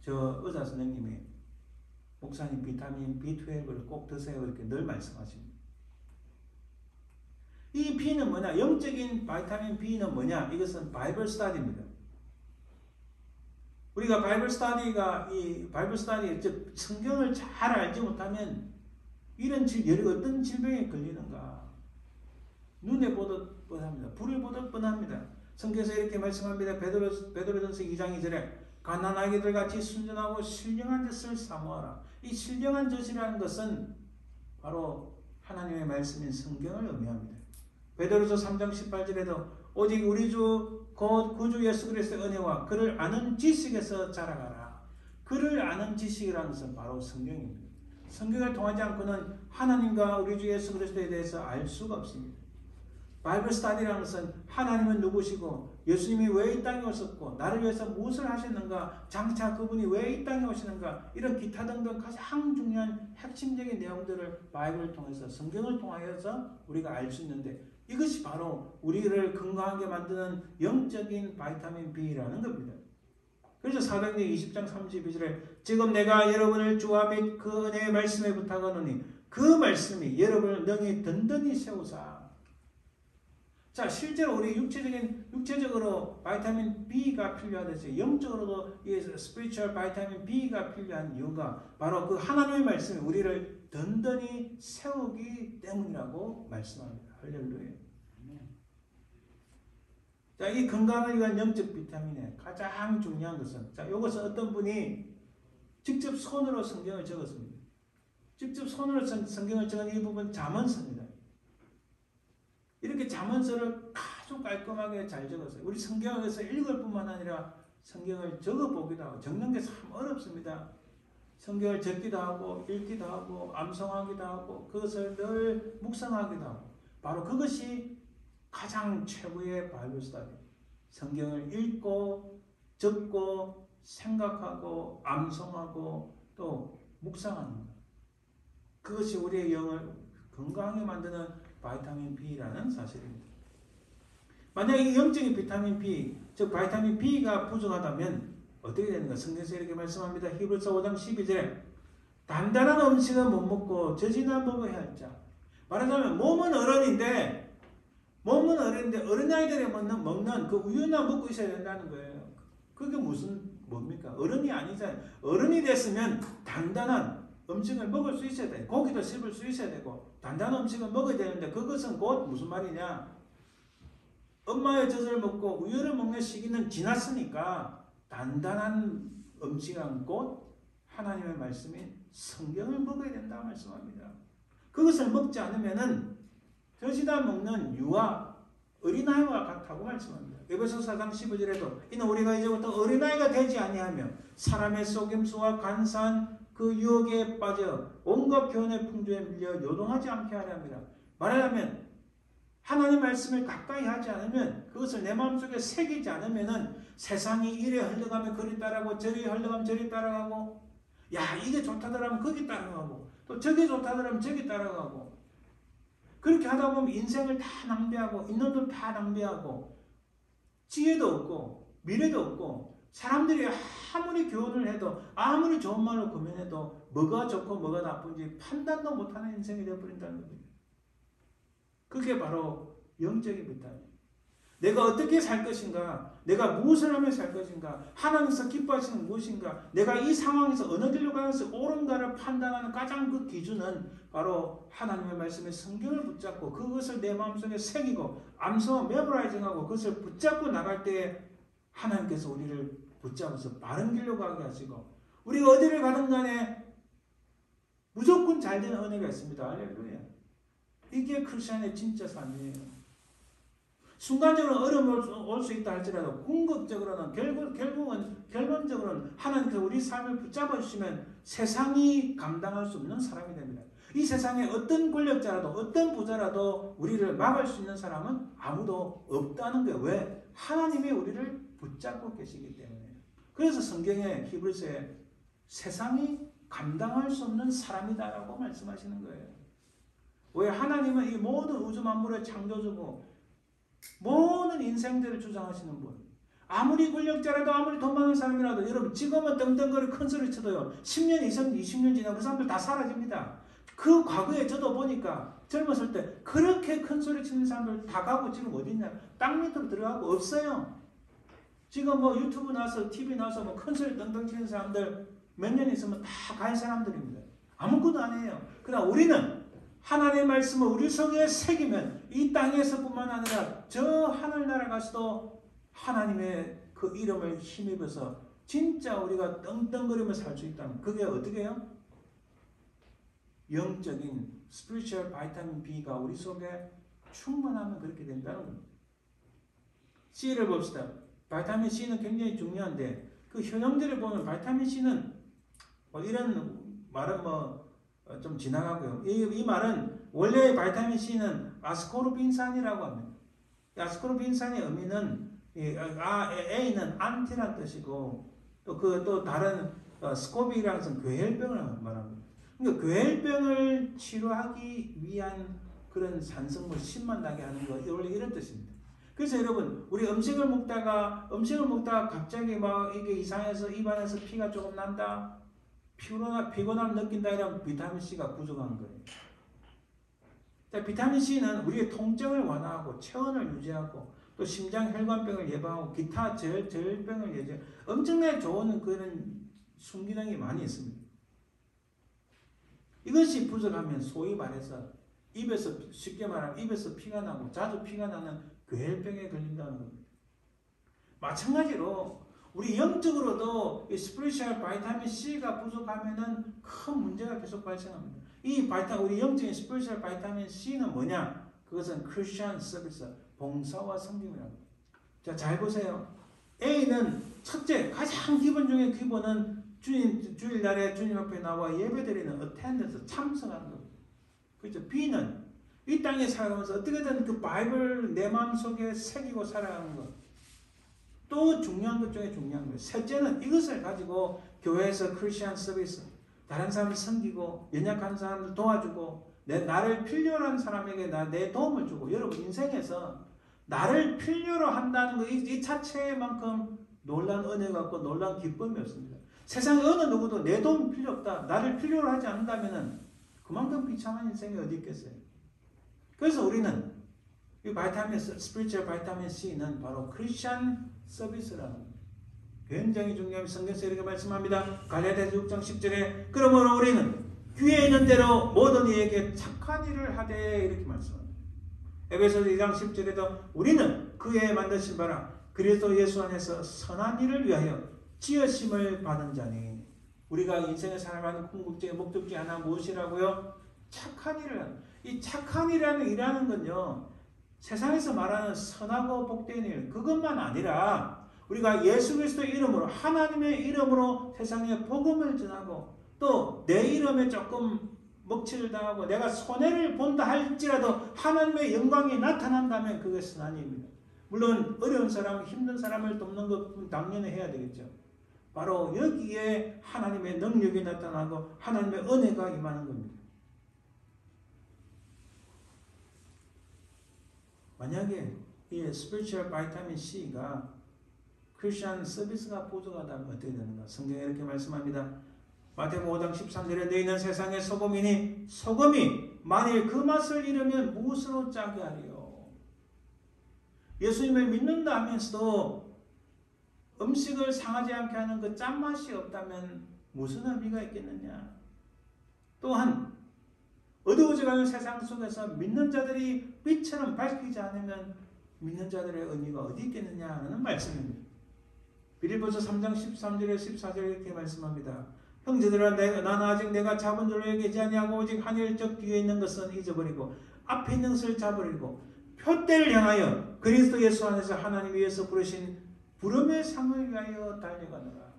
저 의사 선생님이 목사님 비타민 B12을 꼭 드세요 이렇게 늘 말씀하십니다. 이 B는 뭐냐? 영적인 바이타민 B는 뭐냐? 이것은 바이블 스터디입니다. 우리가 바이블 스터디, 즉 성경을 잘 알지 못하면 이런 어떤 질병에 걸리는가? 눈에 보듯 뻔합니다. 불을 보듯 뻔합니다. 성경에서 이렇게 말씀합니다. 베드로전서 2장 2절에 가난하게들 같이 순전하고 신령한 젖을 사모하라. 이 신령한 젖이라는 것은 바로 하나님의 말씀인 성경을 의미합니다. 베드로서 3장 18절에도 오직 우리 주 곧 구주 예수 그리스도의 은혜와 그를 아는 지식에서 자라가라. 그를 아는 지식이라는 것은 바로 성경입니다. 성경을 통하지 않고는 하나님과 우리 주 예수 그리스도에 대해서 알 수가 없습니다. 바이블 스터디라는 것은 하나님은 누구시고 예수님이 왜 이 땅에 오셨고 나를 위해서 무엇을 하셨는가, 장차 그분이 왜 이 땅에 오시는가, 이런 기타 등등 가장 중요한 핵심적인 내용들을 바이블을 통해서, 성경을 통하여서 우리가 알 수 있는데, 이것이 바로 우리를 건강하게 만드는 영적인 바이타민 B라는 겁니다. 그래서 사도행전 20장 32절에 지금 내가 여러분을 주와 및 그 은혜의 말씀에 부탁하노니 그 말씀이 여러분을 능히 든든히 세우사. 자, 실제로 우리 육체적으로 바이타민 B가 필요하듯이 영적으로도 이 스피리추얼 바이타민 B가 필요한 이유가 바로 그 하나님의 말씀이 우리를 든든히 세우기 때문이라고 말씀합니다. 할렐루야. 자, 이 건강을 위한 영적 비타민의 가장 중요한 것은, 자, 이것은 어떤 분이 직접 손으로 성경을 적었습니다. 직접 손으로 성경을 적은 이 부분 잠언서입니다. 이렇게 잠언서를 아주 깔끔하게 잘 적었어요. 우리 성경에서 읽을 뿐만 아니라 성경을 적어보기도 하고, 적는 게 참 어렵습니다. 성경을 적기도 하고 읽기도 하고 암송하기도 하고 그것을 늘 묵상하기도 하고, 바로 그것이 가장 최고의 바이블 스터디. 성경을 읽고 적고 생각하고 암송하고 또 묵상하는 것. 그것이 우리의 영을 건강하게 만드는 바이타민 B라는 사실입니다. 만약에 영적인 비타민 B, 즉 바이타민 B가 부족하다면 어떻게 되는가? 성경에서 이렇게 말씀합니다. 히브리서 5장 12절에 단단한 음식은 못 먹고 젖이나 먹어야 할 자. 말하자면 몸은 어른인데 어린아이들이 먹는 그 우유나 먹고 있어야 된다는 거예요. 그게 뭡니까? 어른이 아니잖아요. 어른이 됐으면 단단한 음식을 먹을 수 있어야 돼. 고기도 씹을 수 있어야 되고 단단한 음식을 먹어야 되는데, 그것은 곧 무슨 말이냐? 엄마의 젖을 먹고 우유를 먹는 시기는 지났으니까 단단한 음식은 곧 하나님의 말씀인 성경을 먹어야 된다 말씀합니다. 그것을 먹지 않으면은 젖이다 먹는 유아 어린아이와 같다고 말씀합니다. 에베소서 4장 15절에도 이는 우리가 이제부터 어린아이가 되지 아니하며 사람의 속임수와 간사한 그 유혹에 빠져 온갖 교훈의 풍조에 밀려 요동하지 않게 하려 합니다. 말하자면 하나님 말씀을 가까이 하지 않으면 그것을 내 마음속에 새기지 않으면은 세상이 이래 흘러가면 그리 따라가고 저리 흘러가면 저리 따라가고 야 이게 좋다더라면 거기 따라가고 또 저게 좋다더라면 저기 따라가고 그렇게 하다 보면 인생을 다 낭비하고 있는 돈 다 낭비하고 지혜도 없고 미래도 없고 사람들이 아무리 교훈을 해도 아무리 좋은 말로 고민해도 뭐가 좋고 뭐가 나쁜지 판단도 못하는 인생이 되어버린다는 겁니다. 그게 바로 영적인 비탈이에요. 내가 어떻게 살 것인가, 내가 무엇을 하며 살 것인가, 하나님께서 기뻐하시는 무엇인가, 내가 이 상황에서 어느 길로 가는 것이 옳은가를 판단하는 가장 그 기준은 바로 하나님의 말씀에 성경을 붙잡고 그것을 내 마음속에 새기고 암소 메모라이징하고 그것을 붙잡고 나갈 때에 하나님께서 우리를 붙잡아서 바른 길로 가게 하시고 우리가 어디를 가든 간에 무조건 잘 되는 은혜가 있습니다. 할렐루야. 이게 크리스천의 진짜 삶이에요. 순간적으로 어려움이 올 수 있다 할지라도 궁극적으로는 결론적으로는 하나님께서 우리 삶을 붙잡아 주시면 세상이 감당할 수 없는 사람이 됩니다. 이 세상에 어떤 권력자라도 어떤 부자라도 우리를 막을 수 있는 사람은 아무도 없다는 거예요. 왜? 하나님이 우리를 붙잡고 계시기 때문에. 그래서 성경에 히브리서에 세상이 감당할 수 없는 사람이다라고 말씀하시는 거예요. 왜? 하나님은 이 모든 우주 만물의 창조주고 모든 인생들을 주장하시는 분. 아무리 권력자라도 아무리 돈 많은 사람이라도 여러분 지금은 떵떵거리 큰 소리 쳐도요 10년, 20년 지나면 그 사람들 다 사라집니다. 그 과거에 저도 보니까 젊었을 때 그렇게 큰 소리 치는 사람들 다 가고 지금 어디 있냐? 땅 밑으로 들어가고 없어요. 지금 뭐 유튜브 나와서 TV 나와서 뭐 큰 소리 떵떵 치는 사람들 몇 년 있으면 다 갈 사람들입니다. 아무것도 안 해요. 그러나 우리는 하나님의 말씀을 우리 속에 새기면 이 땅에서뿐만 아니라 저 하늘나라 가서도 하나님의 그 이름을 힘입어서 진짜 우리가 떵떵거리며 살 수 있다면 그게 어떻게 해요? 영적인 스피리추얼 바이타민 B가 우리 속에 충만하면 그렇게 된다는 겁니다. C를 봅시다. 바이타민 C는 굉장히 중요한데 그 효능들을 보면 바이타민 C는 뭐 이런 말은 뭐 좀 지나가고요. 이 말은 원래 바이타민 C는 아스코르빈산이라고 합니다. 아스코르빈산의 의미는 A는 안티란 뜻이고 또 다른 스코비라는 것은 괴혈병을 말합니다. 그러니까 괴혈병을 치료하기 위한 그런 산성물 신만 나게 하는 거 원래 이런 뜻입니다. 그래서 여러분 우리 음식을 먹다가 갑자기 막 이게 이상해서 입안에서 피가 조금 난다. 피곤함 느낀다 이러면 비타민 C가 부족한 거예요. 자, 비타민 C는 우리의 통증을 완화하고 체온을 유지하고 또 심장 혈관병을 예방하고 기타 저혈병을 예방. 엄청나게 좋은 그런 순기능이 많이 있습니다. 이것이 부족하면 소위 말해서 쉽게 말하면 입에서 피가 나고 자주 피가 나는 괴혈병에 걸린다는 겁니다. 마찬가지로 우리 영적으로도 이 스피리추얼 바이타민 C가 부족하면은 큰 문제가 계속 발생합니다. 우리 영적인 스피리추얼 바이타민 C는 뭐냐? 그것은 크리스천 서비스, 봉사와 섬김이라고. 자, 잘 보세요. A는 첫째, 가장 기본 중에 기본은 주일날에 주님 앞에 나와 예배드리는 attendance, 참석하는 겁니다. 그렇죠? B는 이 땅에 살아가면서 어떻게든 그 바이블을 내 마음속에 새기고 살아가는 것. 또 중요한 것 중에 중요한 거예요. 셋째는 이것을 가지고 교회에서 크리스천 서비스, 다른 사람을 섬기고 연약한 사람을 도와주고 나를 필요로 한 사람에게 내 도움을 주고. 여러분 인생에서 나를 필요로 한다는 것 이 자체만큼 놀라운 은혜가 없고 놀라운 기쁨이 없습니다. 세상에 어느 누구도 내 도움 필요 없다. 나를 필요로 하지 않는다면 그만큼 비참한 인생이 어디 있겠어요. 그래서 우리는 이 스피리추얼 바이타민 C는 바로 크리스천 서비스라는 겁니다. 굉장히 중요한 성경에서 이렇게 말씀합니다. 갈라디아서 6장 10절에 그러므로 우리는 귀에 있는 대로 모든 이에게 착한 일을 하되 이렇게 말씀합니다. 에베소서 2장 10절에도 우리는 그의 만드신 바라 그리스도 예수 안에서 선한 일을 위하여 지으심을 받은 자니. 우리가 인생을 살아가는 궁극적인 목적지 하나 무엇이라고요? 착한 일을 하는. 이 착한 일이라는 건요, 세상에서 말하는 선하고 복된 일, 그것만 아니라 우리가 예수 그리스도의 이름으로, 하나님의 이름으로 세상에 복음을 전하고, 또 내 이름에 조금 먹칠을 당하고 내가 손해를 본다 할지라도 하나님의 영광이 나타난다면 그게 선한 일입니다. 물론 어려운 사람, 힘든 사람을 돕는 것은 당연히 해야 되겠죠. 바로 여기에 하나님의 능력이 나타나고 하나님의 은혜가 임하는 겁니다. 만약에 이 스피리추얼 바이타민 C가 크리스천 서비스가 부족하다면 어떻게 되는가? 성경에 이렇게 말씀합니다. 마태복음 5장 13절에 너희는 세상의 소금이니 소금이 만일 그 맛을 잃으면 무엇으로 짜게 하리요? 예수님을 믿는다 하면서도 음식을 상하지 않게 하는 그 짠맛이 없다면 무슨 의미가 있겠느냐? 또한 어두워져가는 세상 속에서 믿는 자들이 빛처럼 밝히지 않으면 믿는 자들의 의미가 어디 있겠느냐 하는 말씀입니다. 빌립보서 3장 13절에 14절에 이렇게 말씀합니다. 형제들아 나는 아직 내가 잡은 줄로 여기지 아니하고 오직 하늘적 뒤에 있는 것은 잊어버리고 앞에 있는 것을 잡으리고 표대를 향하여 그리스도 예수 안에서 하나님 위에서 부르신 부름의 상을 위하여 달려가노라.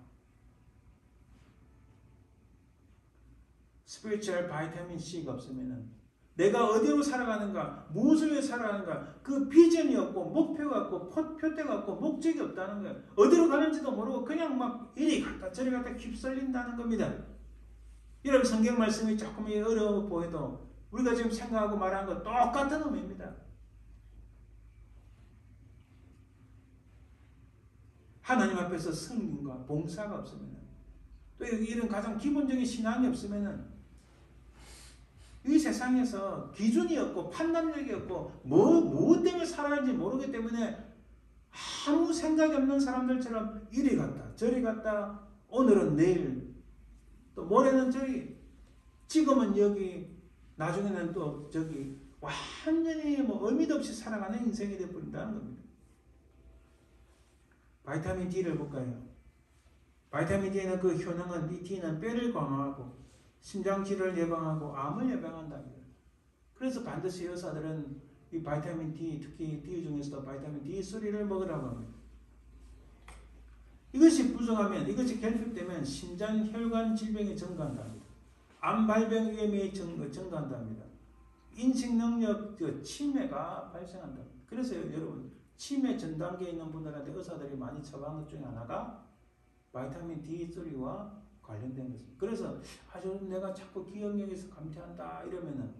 스피리추얼 바이타민 C가 없으면 내가 어디로 살아가는가, 무엇을 위해 살아가는가, 그 비전이 없고 목표가 없고 표대가 없고 목적이 없다는 거예요. 어디로 가는지도 모르고 그냥 막 이리 갔다 저리 갔다 휩쓸린다는 겁니다. 여러분 성경 말씀이 조금 어려워 보여도 우리가 지금 생각하고 말하는 거 똑같은 의미입니다. 하나님 앞에서 성령과 봉사가 없으면, 또 이런 가장 기본적인 신앙이 없으면 이 세상에서 기준이 없고 판단력이 없고 무엇 때문에 살아가는지 모르기 때문에 아무 생각이 없는 사람들처럼 이리 갔다 저리 갔다 오늘은 내일 또 모레는 저리 지금은 여기 나중에는 또 저기 완전히 의미도 없이 살아가는 인생이 되어버린다는 겁니다. 바이타민 D를 볼까요? 바이타민 D는 그 효능은 이 D는 뼈를 강화하고 심장질을 예방하고 암을 예방한답니다. 그래서 반드시 의사들은 이 바이타민 D, 특히 D 중에서도 바이타민 D3를 먹으라고 합니다. 이것이 부족하면, 이것이 결핍되면 심장 혈관 질병이 증가한답니다. 암 발병 위험이 증가한답니다. 인식 능력 치매가 발생한답니다. 그래서 여러분 치매 전 단계에 있는 분들한테 의사들이 많이 처방한 것 중에 하나가 바이타민 D3와 관련된 것입니다. 그래서 아주 내가 자꾸 기억력에서 감퇴한다 이러면은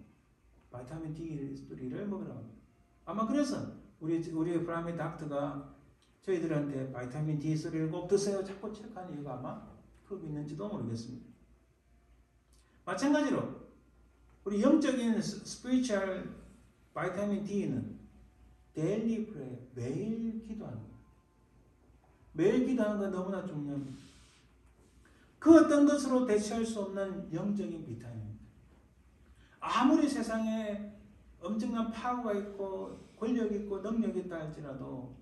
바이타민 D3를 먹으라고 합니다. 아마 그래서 우리 프라미 닥터가 저희들한테 바이타민 D3를 꼭 드세요 자꾸 체크하는 이유가 아마 그거 있는지도 모르겠습니다. 마찬가지로 우리 영적인 스피리추얼 바이타민 D는 데일리 프레이, 매일 기도하는 거예요. 매일 기도하는 건 너무나 중요합니다. 그 어떤 것으로 대체할 수 없는 영적인 비타민입니다. 아무리 세상에 엄청난 파워가 있고 권력이 있고 능력이 있다 할지라도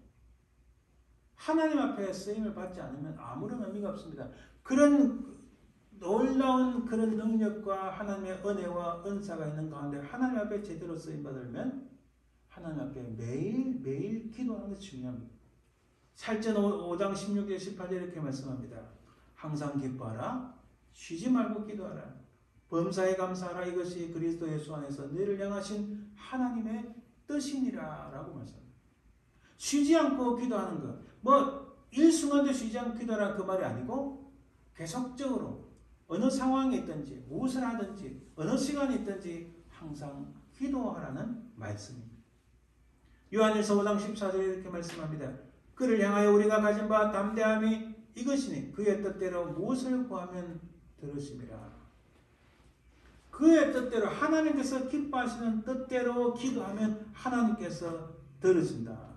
하나님 앞에 쓰임을 받지 않으면 아무런 의미가 없습니다. 그런 놀라운 그런 능력과 하나님의 은혜와 은사가 있는 가운데 하나님 앞에 제대로 쓰임 받으면 하나님 앞에 매일 기도하는 것이 중요합니다. 살전 5장 16절 18절 이렇게 말씀합니다. 항상 기뻐하라. 쉬지 말고 기도하라. 범사에 감사하라. 이것이 그리스도 예수 안에서 너희를 향하신 하나님의 뜻이니라 라고 말씀합니다. 쉬지 않고 기도하는 것. 일순간도 쉬지 않고 기도하라 그 말이 아니고 계속적으로 어느 상황에 있든지 무엇을 하든지 어느 시간에 있든지 항상 기도하라는 말씀입니다. 요한일서 5장 14절에 이렇게 말씀합니다. 그를 향하여 우리가 가진 바 담대함이 이것이니 그의 뜻대로 무엇을 구하면 들으심이라. 그의 뜻대로 하나님께서 기뻐하시는 뜻대로 기도하면 하나님께서 들으신다.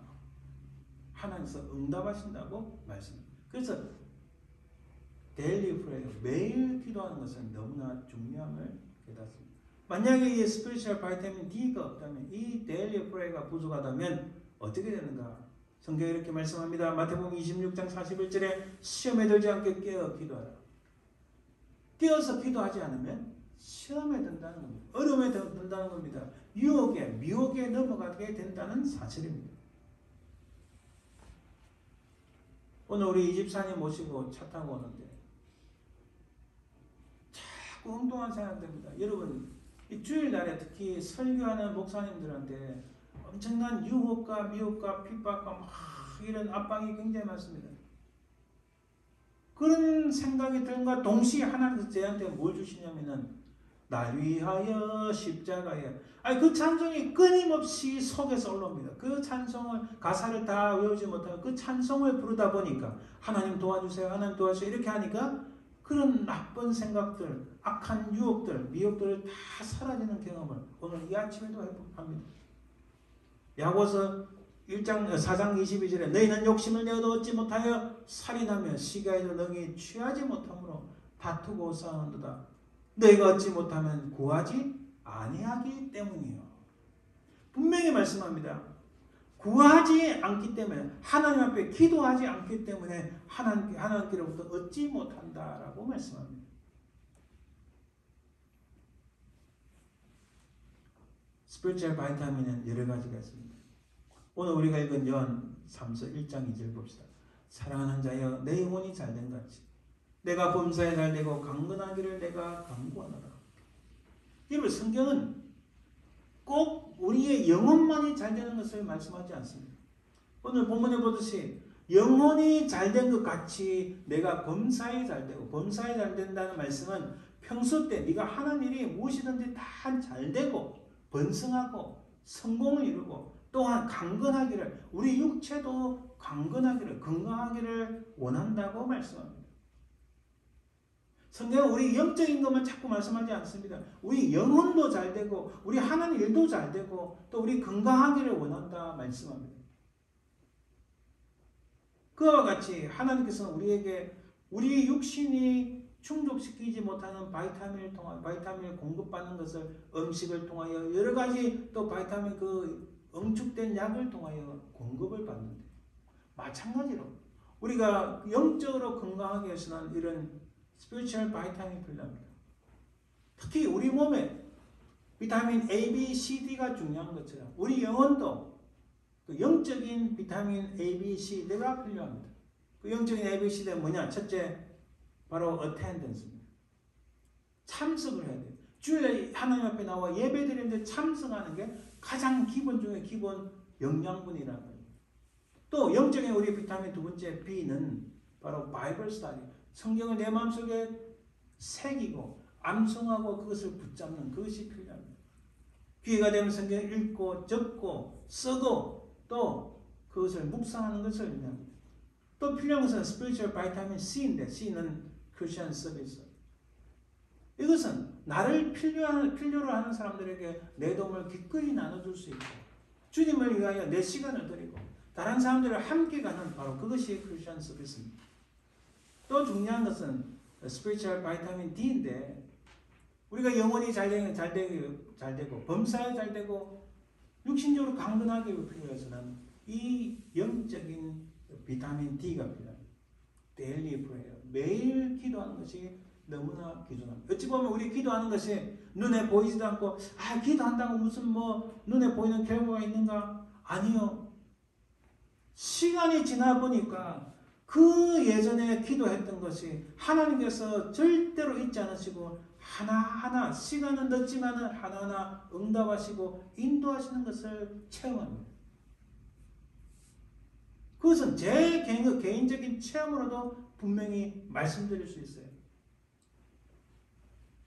하나님께서 응답하신다고 말씀합니다. 그래서 데일리 프레이어 매일 기도하는 것은 너무나 중요함을 깨닫습니다. 만약에 이 스피리추얼 바이타민 D가 없다면 이 데일리 프레이가 부족하다면 어떻게 되는가? 성경에 이렇게 말씀합니다. 마태복음 26장 41절에 시험에 들지 않게 깨어 기도하라. 깨어서 기도하지 않으면 시험에 든다는 겁니다. 어려움에 든다는 겁니다. 유혹에, 미혹에 넘어가게 된다는 사실입니다. 오늘 우리 이 집사님 모시고 차 타고 오는데 자꾸 엉뚱한 생각 듭니다. 여러분, 이 주일날에 특히 설교하는 목사님들한테 엄청난 유혹과 미혹과 핍박과 막 이런 압박이 굉장히 많습니다. 그런 생각이 드는가 동시에 하나님께서 저한테 뭘 주시냐면은 날 위하여 십자가에 아니 그 찬송이 끊임없이 속에서 올라옵니다. 그 찬송을 가사를 다 외우지 못하고 그 찬송을 부르다 보니까 하나님 도와주세요. 하나님 도와주세요. 이렇게 하니까 그런 나쁜 생각들, 악한 유혹들, 미혹들을 다 사라지는 경험을 오늘 이 아침에도 회복합니다. 야고보서 4장 22절에 너희는 욕심을 내어도 얻지 못하여 살인하며 시가에도 능히 취하지 못함으로 다투고 싸우는도다. 너희가 얻지 못하면 구하지 아니하기 때문이요. 분명히 말씀합니다. 구하지 않기 때문에 하나님 앞에 기도하지 않기 때문에 하나님께로부터 얻지 못한다라고 말씀합니다. 스피리추얼 바이타민은 여러 가지가 있습니다. 오늘 우리가 읽은 요한 3서 1장 2절 봅시다. 사랑하는 자여 내 영혼이 잘된 같이 내가 범사에 잘되고 강건하기를 내가 간구하노라. 여러분 성경은 꼭 우리의 영혼만이 잘되는 것을 말씀하지 않습니다. 오늘 본문에 보듯이 영혼이 잘된 것 같이 내가 범사에 잘되고 범사에 잘된다는 말씀은 평소 때 네가 하는 일이 무엇이든지 다 잘되고 번성하고 성공을 이루고 또한 강건하기를 우리 육체도 강건하기를 건강하기를 원한다고 말씀합니다. 성경은 우리 영적인 것만 자꾸 말씀하지 않습니다. 우리 영혼도 잘되고 우리 하는 일도 잘되고 또 우리 건강하기를 원한다 말씀합니다. 그와 같이 하나님께서는 우리에게 우리 육신이 충족시키지 못하는 바이타민을 공급받는 것을 음식을 통하여 여러 가지 또 바이타민 그 응축된 약을 통하여 공급을 받는데 마찬가지로 우리가 영적으로 건강하기 위해서는 이런 스피리추얼 바이타민이 필요합니다. 특히 우리 몸에 비타민 A, B, C, D가 중요한 것처럼 우리 영혼도 그 영적인 비타민 A, B, C, D가 필요합니다. 그 영적인 A, B, C, D는 뭐냐? 첫째 바로 attendance입니다. 참석을 해야 돼요. 주일에 하나님 앞에 나와 예배드리는데 참석하는 게 가장 기본 중에 기본 영양분이라는 거예요. 또 영적인 우리 비타민 두 번째 B는 바로 바이블 스터디. 성경을 내 마음속에 새기고 암송하고 그것을 붙잡는 그것이 필요합니다. 기회가 되면 성경을 읽고 적고 쓰고 또 그것을 묵상하는 것을 의미합니다. 또 필요한 것은 스피리추얼 바이타민 C인데 C는 크리스천 서비스. 이것은 나를 필요로 하는 사람들에게 내 도움을 기꺼이 나눠줄 수 있고 주님을 위하여 내 시간을 드리고 다른 사람들을 함께 가는 바로 그것이 크리스천 서비스입니다. 또 중요한 것은 스피리추얼 바이타민 D인데 우리가 영혼이 잘되고 범사에 잘되고 육신적으로 강건하게 필요해서는 이 영적인 비타민 D가 필요합니다. 데일리 프레이어 매일 기도하는 것이 너무나 귀중합니다. 어찌 보면 우리 기도하는 것이 눈에 보이지도 않고 기도한다고 무슨 눈에 보이는 결과가 있는가? 아니요. 시간이 지나 보니까 그 예전에 기도했던 것이 하나님께서 절대로 잊지 않으시고 하나하나 시간은 늦지만은 하나하나 응답하시고 인도하시는 것을 체험합니다. 그것은 제 개인적인 체험으로도 분명히 말씀드릴 수 있어요.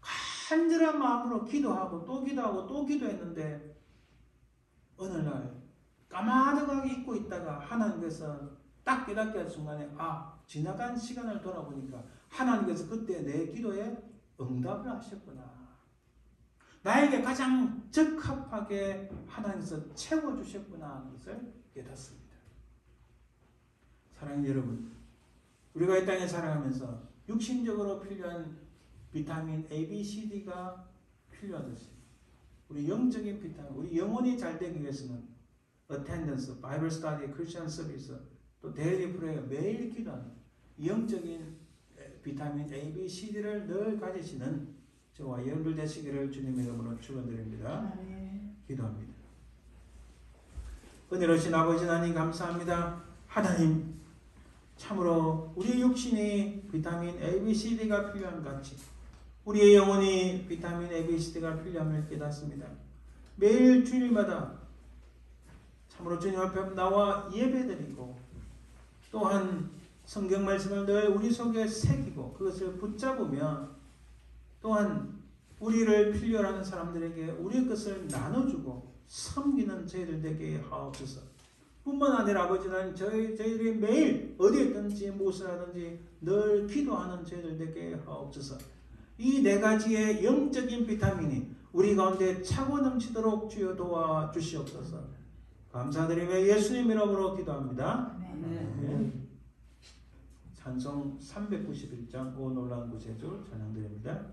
간절한 마음으로 기도하고 또 기도하고 또 기도했는데 어느 날 까마득하게 잊고 있다가 하나님께서 딱 깨닫게 할 순간에 지나간 시간을 돌아보니까 하나님께서 그때 내 기도에 응답을 하셨구나. 나에게 가장 적합하게 하나님께서 채워주셨구나 하는 것을 깨닫습니다. 사랑하는 여러분, 우리가 이 땅에 살아가면서 육신적으로 필요한 비타민 A, B, C, D가 필요하듯이 우리 영적인 비타민, 우리 영혼이 잘 되기 위해서는 attendance, 바이블 스터디, 크리스천 서비스, 또 데일리 프레이어, 매일 기도하는 영적인 비타민 A, B, C, D를 늘 가지시는 저와 여러분들 되시기를 주님의 이름으로 축원드립니다. 기도합니다. 은혜로우신 아버지 하나님 감사합니다. 하나님 참으로 우리의 육신이 비타민 A, B, C, D가 필요한 같이 우리의 영혼이 비타민 A, B, C, D가 필요함을 깨닫습니다. 매일 주일마다 참으로 주님 앞에 나와 예배드리고 또한 성경 말씀을 늘 우리 속에 새기고 그것을 붙잡으며 또한 우리를 필요로 하는 사람들에게 우리의 것을 나눠주고 섬기는 저희들 되게 하옵소서. 뿐만 아니라 아버지 하나님 저희들이 매일 어디에 있든지 무엇을 하든지 늘 기도하는 저희들 되게 하옵소서. 이 네 가지의 영적인 비타민이 우리 가운데 차고 넘치도록 주여 도와주시옵소서. 감사드리며 예수님 이름으로 기도합니다. 아멘. 찬송 391장 오 놀라운 구세주 찬양드립니다.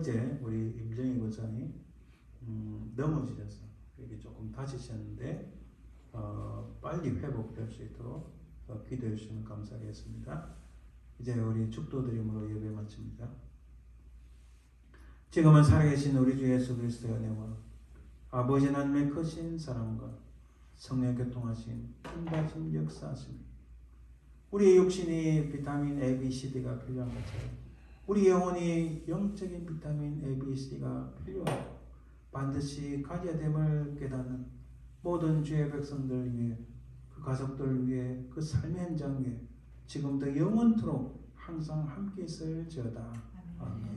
어제 우리 임정희 권사님 넘어지셔서 이게 조금 다치셨는데 빨리 회복될 수 있도록 기도해 주시면 감사하겠습니다. 이제 우리 축도드림으로 예배 마칩니다. 지금은 살아계신 우리 주 예수 그리스도의 은혜와 아버지 하나님의 크신 사랑과 성령 교통하심, 인도하심, 역사하심, 우리의 육신이 비타민 A, B, C, D가 필요한 것처럼 우리 영혼이 영적인 비타민 A, B, C, D가 필요하고 반드시 가져야 됨을 깨닫는 모든 주의 백성들 위해, 그 가족들 위해, 그 삶의 현장 위에 지금부터 영원토록 항상 함께 있을지어다. 아멘.